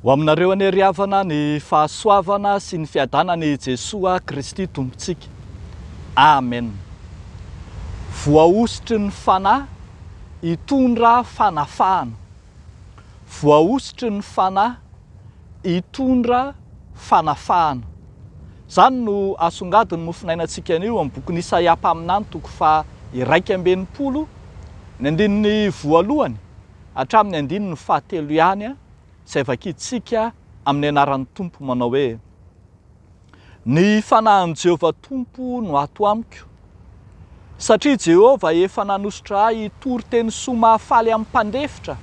Ho aminareo any havana ny fahasoavana sy ny fiadanany Jesoa Kristy tompontsika. Amen. Voaositry ny fanahy hitondra fanafahana. Voaositry ny fanahy hitondra fanafahana. Zany no asongadiny mofinainantsika anio amin'ny boky Isaia mpaminany toko faha 1:1 ny andininy voalohany hatramin'ny andininy fahatelo ihany izay vakitsika amin'ny anaran'ny Tompo manao hoe: ny fanahin'i Jehovah Tompo no ato amiko, satria Jehovah efa nanositra ahy hitory teny soa mahafaly amin'ny mpandefitra,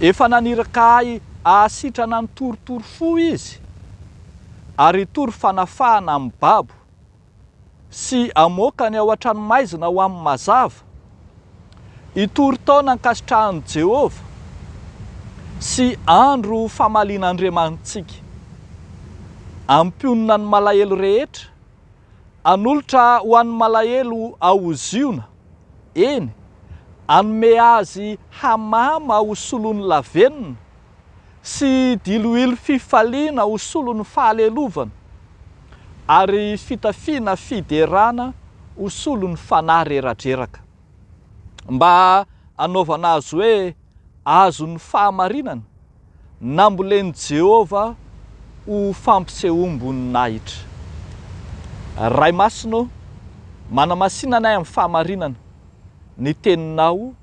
efa naniraka ahy ahasitrana ny torotoro fo izy, ary hitory fanafahana amin'ny babo sy amoaka ny ao an-tranomaizina ho amin'ny mazava, hitory taona ankasitrahan'i Jehovah sy andro famalian'Andriamanitsika. Ampionina ny malahelo rehetra, anolotra ho an'ny malahelo ahoziona, eny, anome azy hamama ho solon'ny lavenina sy diloilo fifaliana ho solon'ny fahalelovana, ary fitafiana fiderana ho solon'ny fanahy reradreraka, mba anaovana azy hoe azon'ny fahamarinana, nambolen'i Jehovah ho fampisehoam-boninahitra. Ray masino, manamasinanay amin'ny fahamarinana, ny teninao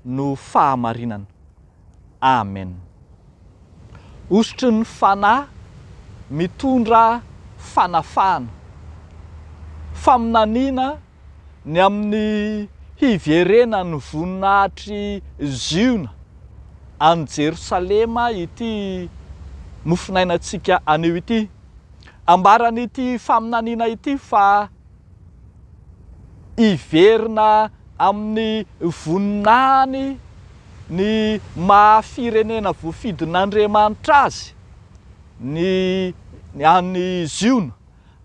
no fahamarinana. Amen. Osotry ny fanahy mitondra fanafahana. Faminaniana ny amin'ny hiverena ny voninahitry ziona any Jerosalema ity mofinainantsika anio ity. Ambarany ity faminaniana ity fa hiverina amin'ny voninahiny ny mahafirenena voafidin'Andriamanitra azy, ny any ziona,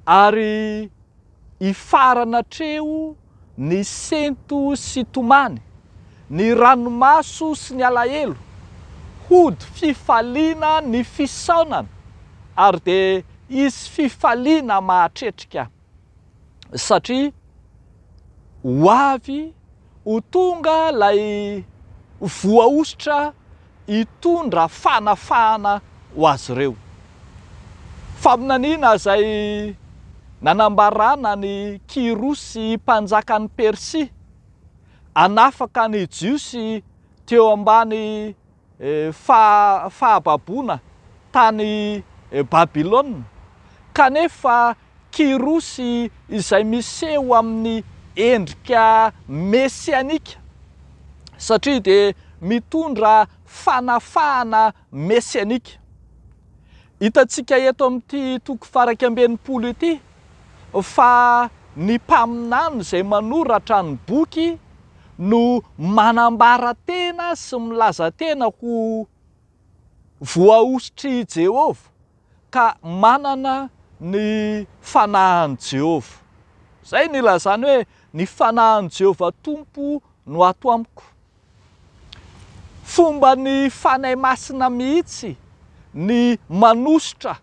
ary hifarana treo ny sento sy tomany, ny ranomaso sy ny alahelo, hody fifaliana ny fisaonana, ary de izy fifaliana mahatretrika, satria ho avy ho tonga lay voaositra hitondra fanafahana ho azy ireo. Faminaniana izay nanambarana ny Kirosy mpanjakan'ny Persia, anafaka ny Jiosy teo ambany fahababoana tany Babilôna, kanefa Kirosy izay miseho amin'ny endrika mesianika, satria de mitondra fanafahana mesianika. Hitantsika eto amin'ity toko faha 1:20 ity fa ny mpaminany izay manoratra ny boky no manambara tena sy milaza tena ho voaositry Jehovah ka manana ny fanahin'i Jehovah. Zay ny ilazany hoe ny fanahin'i Jehovah Tompo no ato amiko. Fomba ny fanahy masina mihitsy ny manositra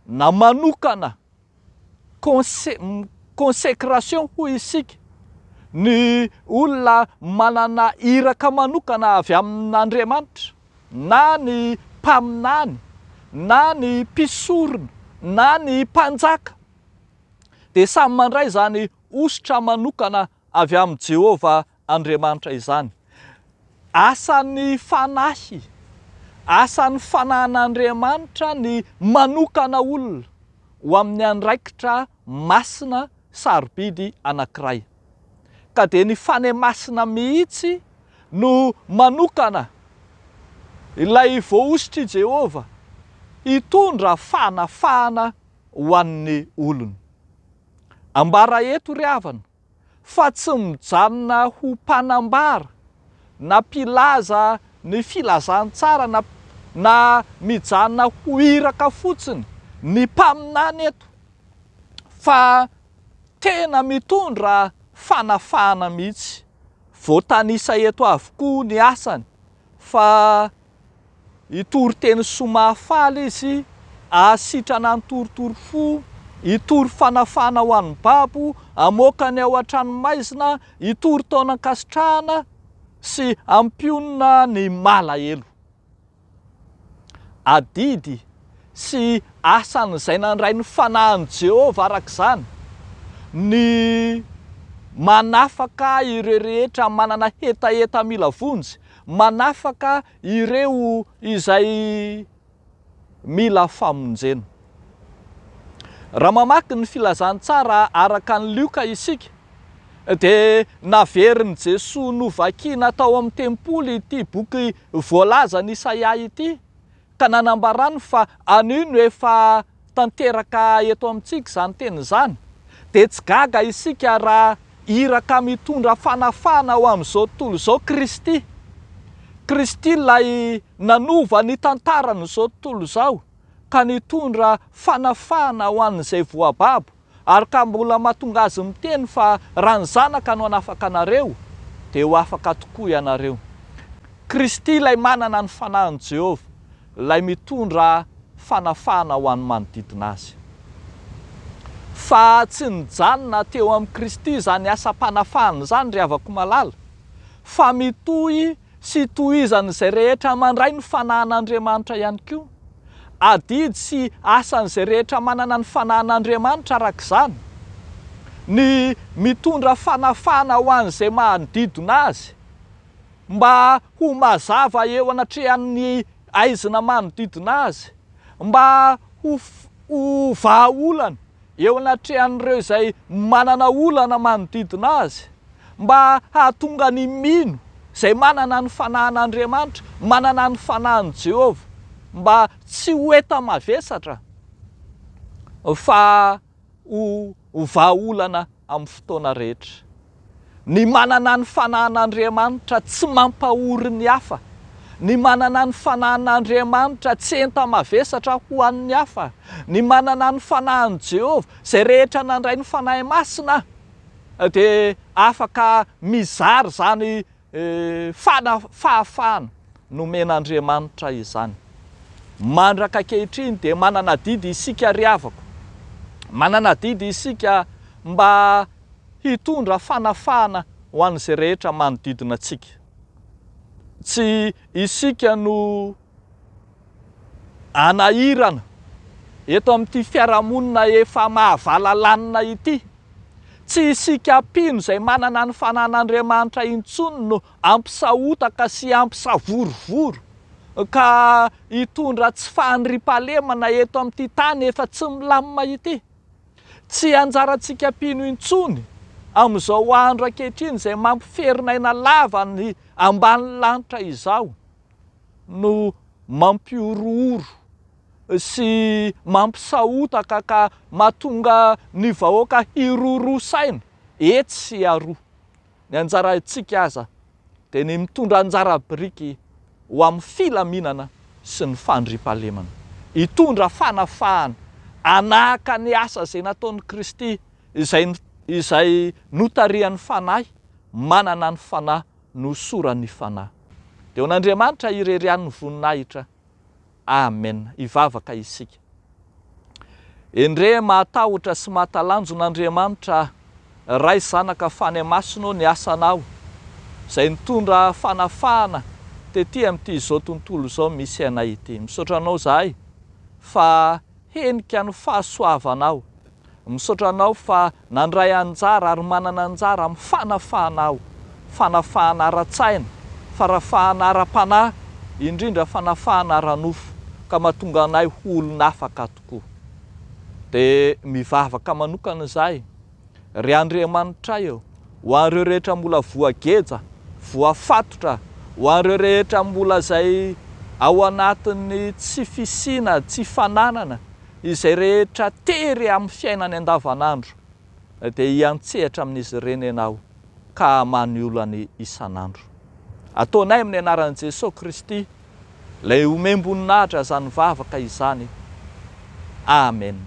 na manokana consécration hoy isika, ny olona manana iraka manokana avy amin'Andriamanitra, na ny mpaminany, na ny mpisorona, na ny mpanjaka, de samy mandray zany ositra manokana avy amin'i Jehovah Andriamanitra izany. Asan'ny fanahy, asan'ny fanahin'Andriamanitra ny manokana olona ho amin'ny andraikitra masina sarobidy anankiray. Ka de ny fanahy masina mihitsy no manokana ilay voaositry Jehovah hitondra fanafahana ho an'ny olony. Ambara eto ry havana fa tsy mijanona ho mpanambara na mpilaza ny filazantsara na mijanona ho iraka fotsiny ny mpaminany eto, fa tena mitondra fanafahana mihitsy. Voatanisa eto avokoa ny asany, fa hitory teny somafaly izy, asitrana ny toritory fo, hitory fanafana ho an'ny babo, amoakany ao an-tranomaizina, hitory taonan-kasitrahana sy ampionona ny malahelo. Adidy sy asan'izay nandray ny fanahin'i Jehova arak'izany ny manafaka ireo rehetra manana hetaheta mila vonjy, manafaka ireo izay mila famonjena. Raha mamaky ny filazantsara araka ny Lioka isika, dia naveriny Jesoa novakiana tao amin'ny tempoly ity boky voalaza ny Isaia ity, ka nanambarany fa anino efa tanteraka eto amintsika izany teny izany, dia tsy gaga isika raha iraka mitondra fanafana ho amin'izao tontolo izao Kristy. Kristy ilay nanova ny tantaran'izao tontolo izao, ka nitondra fanafana ho an'izay voababo, ary ka mbola mahatonga azy miteny fa raha ny zanaka no hanafaka anareo, dia ho afaka tokoa ianareo. Kristy ilay manana ny fanahin'i Jehova, ilay mitondra fanafana ho an'ny manodidina azy. Fa tsy nijanona teo amin'ny Kristy izany asa-panafahana izany ry havako malala, fa mitohy sy tohizan'izay rehetra mandray ny fanahin'Andriamanitra ihany koa. Adidy sy asan'izay rehetra manana ny fanahin'Andriamanitra arak'izany ny mitondra fanafana ho an'izay manodidina azy, mba ho mazava eo anatrehan'ny aizina manodidina azy, mba ho vahaolana eo anatrehan'ireo izay manana olana manodidina azy, mba hahatonga ny mino izay manana ny fanahin'Andriamanitra, manana ny fanahin'i Jehova, mba tsy ho eta mavesatra fa ho vahaolana amin'ny fotoana rehetra. Ny manana ny fanahin'Andriamanitra tsy mampahory ny hafa, ny manana ny fanahin'Andriamanitra tsy enta mavesatra ho an'ny hafa, ny manana ny fanahin'i Jehova izay rehetra nandray ny fanahy masina dia afaka mizary zany fahafahana nomen'Andriamanitra izany. Mandraka ankehitriny dia manana didy isika ry havako, manana didy isika mba hitondra fanafahana ho an'izay rehetra manodidina antsika. Tsy isika no anahirana eto amin'ity fiarahamonina efa mahavalanlanina ity, tsy isika mpino izay manana ny fanahin'Andriamanitra intsony no ampisahotaka sy ampisavorovoro ka hitondra tsy fahandriam-pahalemana eto amin'ity tany efa tsy milamina ity. Tsy anjarantsika mpino intsony amin'izao andro ankehitriny izay mampiferin'aina lava ny ambanin'ny lanitra izao no mampiorooro sy mampisahotaka ka mahatonga ny vahoaka hiroro-saina etsy sy aroa. Ny anjarantsika aza dia ny mitondra anjara biriky ho amin'ny filaminana sy ny fandriam-pahalemana, hitondra fanafahana, anahaka ny asa izay nataon'i Kristy izay notarihan'ny fanahy, manana ny fanahy, nosorany fanahy. Dia ho an'Andriamanitra irerian'ny voninahitra. Amen. Hivavaka isika. Endre mahatahotra sy mahatalanjon'Andriamanitra ray zanaka fany masina ny asanao, izay nitondra fanafahana tetỳ amin'ity izao tontolo izao misy anay ity. Misaotra anao zahay fa henika ny fahasoavanao, misaotra anao fa nandray anjara ary manana anjara amin'ny fanafahanao, fanafahana ara-tsaina, fanafahana ara-panahy, indrindra fanafahana ara-nofo, ka mahatonga anay ho olona afaka tokoa. Dia mivavaka manokana izahay ry Andriamanitra eo ho an'ireo rehetra mbola voageja, voafatotra, ho an'ireo rehetra mbola izay ao anatin'ny tsy fisiana, tsy fananana, izay rehetra tery amin'ny fiainany andavanandro, dia hiantsehatra amin'izy ireny ianao ka maniolany isanandro. Ataonay amin'ny anaran'i Jesosy Kristy ilay omem-boninahitra izany vavaka izany. Amen.